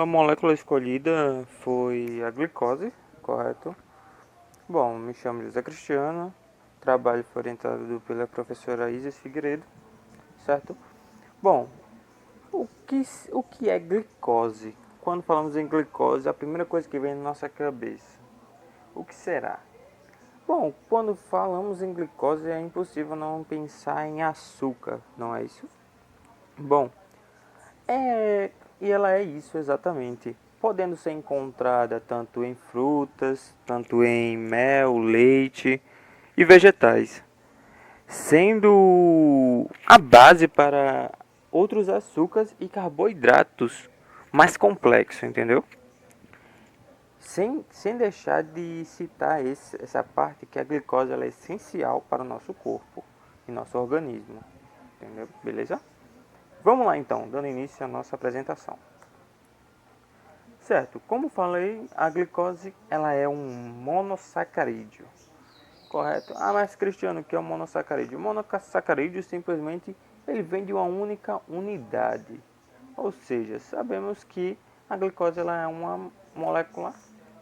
A molécula escolhida foi a glicose, correto? Bom, me chamo José Cristiano, trabalho foi orientado pela professora Isis Figueiredo, certo? Bom, o que é glicose? Quando falamos em glicose, a primeira coisa que vem na nossa cabeça, o que será? Bom, quando falamos em glicose é impossível não pensar em açúcar, não é isso? Bom, e ela é isso exatamente, podendo ser encontrada tanto em frutas, tanto em mel, leite e vegetais, sendo a base para outros açúcares e carboidratos mais complexos, entendeu? Sem deixar de citar essa parte que a glicose ela é essencial para o nosso corpo e nosso organismo, entendeu? Beleza? Vamos lá então, dando início à nossa apresentação. Certo, como falei, a glicose ela é um monossacarídeo, correto? Ah, mas Cristiano, o que é um monossacarídeo? O monossacarídeo simplesmente ele vem de uma única unidade, ou seja, sabemos que a glicose ela é uma molécula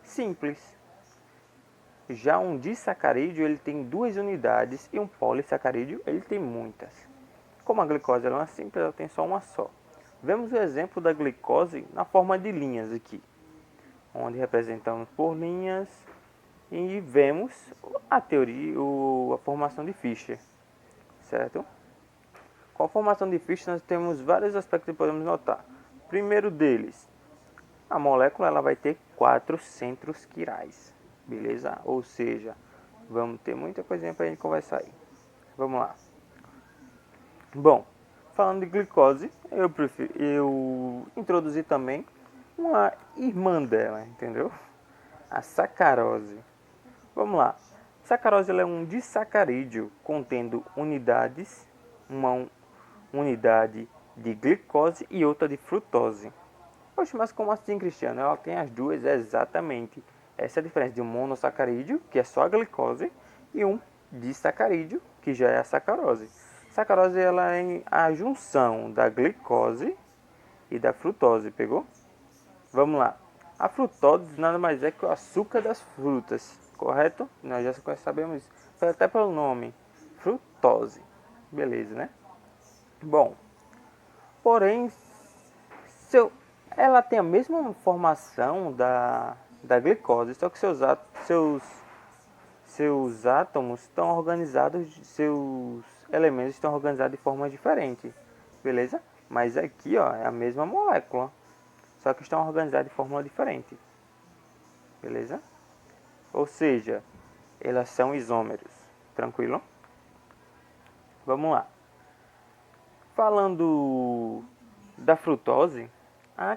simples. Já um disacarídeo ele tem duas unidades e um polissacarídeo ele tem muitas. Como a glicose ela é simples, ela tem só uma só. Vemos o exemplo da glicose na forma de linhas aqui, onde representamos por linhas e vemos a teoria, a formação de Fischer, certo? Com a formação de Fischer nós temos vários aspectos que podemos notar. Primeiro deles, a molécula ela vai ter 4 centros quirais, beleza? Ou seja, vamos ter muita coisinha para a gente conversar aí. Vamos lá. Bom, falando de glicose, eu introduzi também uma irmã dela, entendeu? A sacarose. Vamos lá. Sacarose ela é um disacarídeo contendo uma unidade de glicose e outra de frutose. Poxa, mas como assim, Cristiano? Ela tem as duas exatamente. Essa é a diferença de um monossacarídeo, que é só a glicose, e um disacarídeo, que já é a sacarose. Sacarose ela é a junção da glicose e da frutose, pegou? Vamos lá. A frutose nada mais é que o açúcar das frutas, correto? Nós já sabemos isso. Foi até pelo nome. Frutose. Beleza, né? Bom, porém, seu, ela tem a mesma formação da glicose, só que seus átomos estão organizados, seus elementos estão organizados de forma diferente, beleza? Mas aqui, ó, é a mesma molécula, só que estão organizados de forma diferente, beleza? Ou seja, elas são isômeros, tranquilo? Vamos lá. Falando da frutose,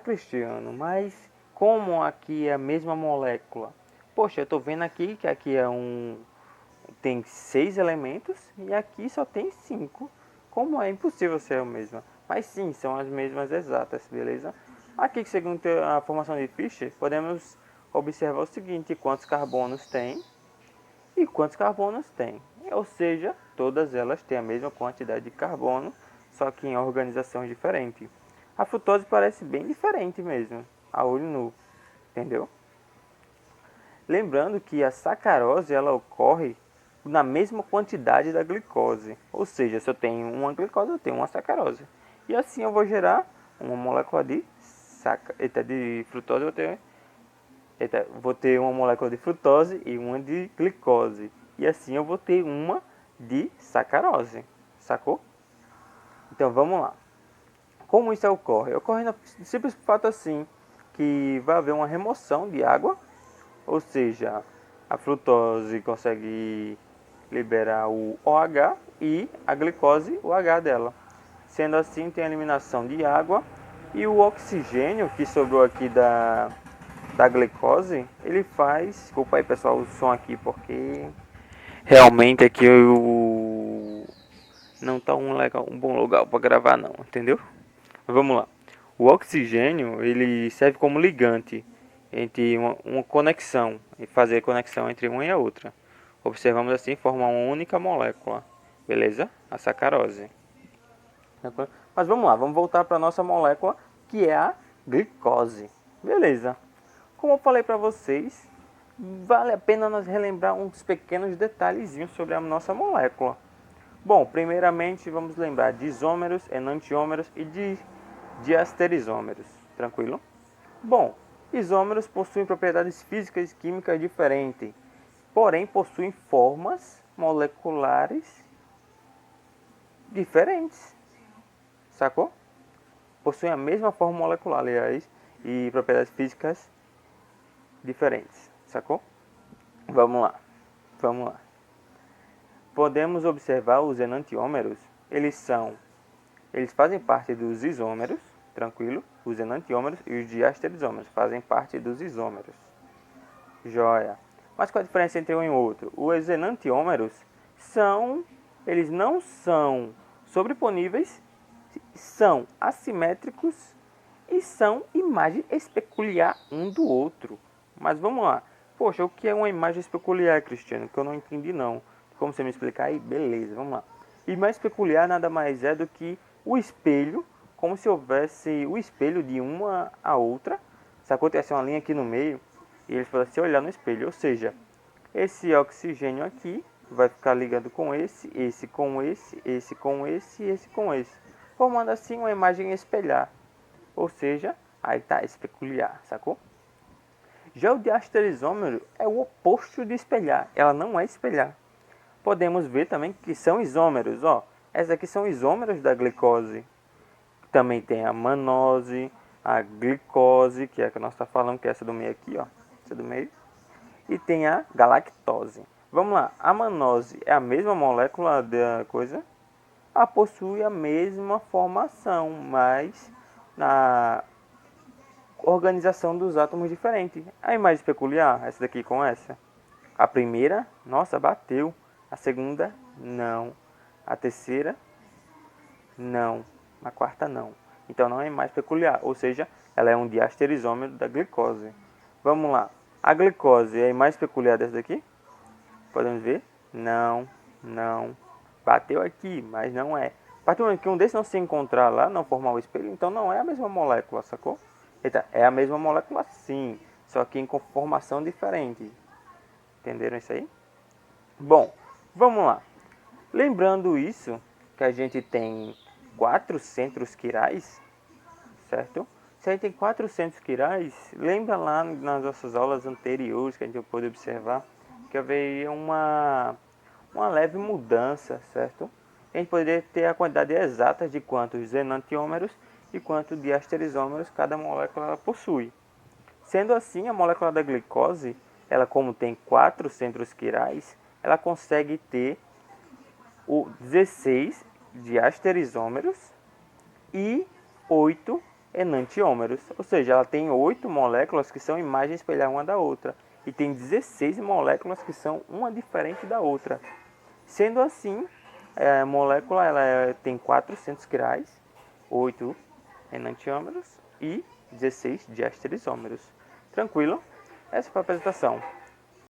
Cristiano, mas como aqui é a mesma molécula? Poxa, eu estou vendo aqui que aqui tem 6 elementos e aqui só tem 5. Como é impossível ser a mesma? Mas sim, são as mesmas exatas, beleza? Aqui, segundo a formação de Fischer, podemos observar o seguinte: quantos carbonos tem e quantos carbonos tem. Ou seja, todas elas têm a mesma quantidade de carbono, só que em organizações diferentes. A frutose parece bem diferente mesmo, a olho nu, entendeu? Lembrando que a sacarose ela ocorre na mesma quantidade da glicose, ou seja, se eu tenho uma glicose, eu tenho uma sacarose. E assim eu vou gerar uma molécula de frutose, vou ter uma molécula de frutose e uma de glicose. E assim eu vou ter uma de sacarose, sacou? Então vamos lá. Como isso ocorre? Ocorre no simples fato assim, que vai haver uma remoção de água, ou seja, a frutose consegue liberar o OH e a glicose o H dela. Sendo assim, tem a eliminação de água e o oxigênio que sobrou aqui da glicose, ele faz... Desculpa aí pessoal o som aqui, porque realmente aqui não tá um bom lugar para gravar não, entendeu? Vamos lá. O oxigênio ele serve como ligante entre uma conexão e fazer conexão entre uma e a outra. Observamos assim formar uma única molécula, beleza? A sacarose. Mas vamos lá, vamos voltar para a nossa molécula que é a glicose. Beleza. Como eu falei para vocês, vale a pena nós relembrar uns pequenos detalhezinhos sobre a nossa molécula. Bom, primeiramente vamos lembrar de isômeros, enantiômeros e de diasterisômeros. Tranquilo? Bom, isômeros possuem propriedades físicas e químicas diferentes, porém possuem formas moleculares diferentes. Sacou? Possuem a mesma forma molecular, aliás, e propriedades físicas diferentes. Sacou? Vamos lá. Vamos lá. Podemos observar os enantiômeros. Eles fazem parte dos isômeros, tranquilo? Os enantiômeros e os diasterisômeros fazem parte dos isômeros. Joia. Mas qual a diferença entre um e outro? Os enantiômeros eles não são sobreponíveis, são assimétricos e são imagem especular um do outro. Mas vamos lá. Poxa, o que é uma imagem especular, Cristiano? Que eu não entendi não. Como você me explicar aí? Beleza, vamos lá. Imagem especular nada mais é do que o espelho, como se houvesse o espelho de uma a outra. Se acontecesse uma linha aqui no meio, e eles pudessem olhar no espelho. Ou seja, esse oxigênio aqui vai ficar ligado com esse com esse com esse e esse com esse. Formando assim uma imagem espelhar. Ou seja, aí está especular, sacou? Já o diasterisômero é o oposto de espelhar. Ela não é espelhar. Podemos ver também que são isômeros. Ó, essas aqui são isômeros da glicose. Também tem a mannose, a glicose, que é a que nós estamos falando, que é essa do meio aqui, ó. Essa do meio. E tem a galactose. Vamos lá. A mannose é a mesma molécula da coisa? Ela possui a mesma formação, mas na organização dos átomos diferente. A imagem peculiar, essa daqui com essa. A primeira, nossa, bateu. A segunda, não. A terceira, não. A quarta, não. Então não é mais peculiar, ou seja, ela é um diasterisômero da glicose. Vamos lá. A glicose é a mais peculiar dessa daqui? Podemos ver? Não, não. Bateu aqui, mas não é. A partir do momento que um desses não se encontrar lá, não formar o espelho, então não é a mesma molécula, sacou? Eita, é a mesma molécula sim, só que em conformação diferente. Entenderam isso aí? Bom, vamos lá. Lembrando isso, que a gente tem 4 centros quirais, certo? Se a gente tem 4 centros quirais, lembra lá nas nossas aulas anteriores que a gente pôde observar que haveria uma leve mudança, certo? A gente poderia ter a quantidade exata de quantos enantiômeros e quantos diasterisômeros cada molécula possui. Sendo assim, a molécula da glicose, ela como tem 4 centros quirais, ela consegue ter 16 diasterisômeros e 8 enantiômeros. Ou seja, ela tem 8 moléculas que são imagem espelhar uma da outra. E tem 16 moléculas que são uma diferente da outra. Sendo assim, a molécula tem 4 centros quirais, 8 enantiômeros e 16 diasterisômeros. Tranquilo? Essa foi a apresentação.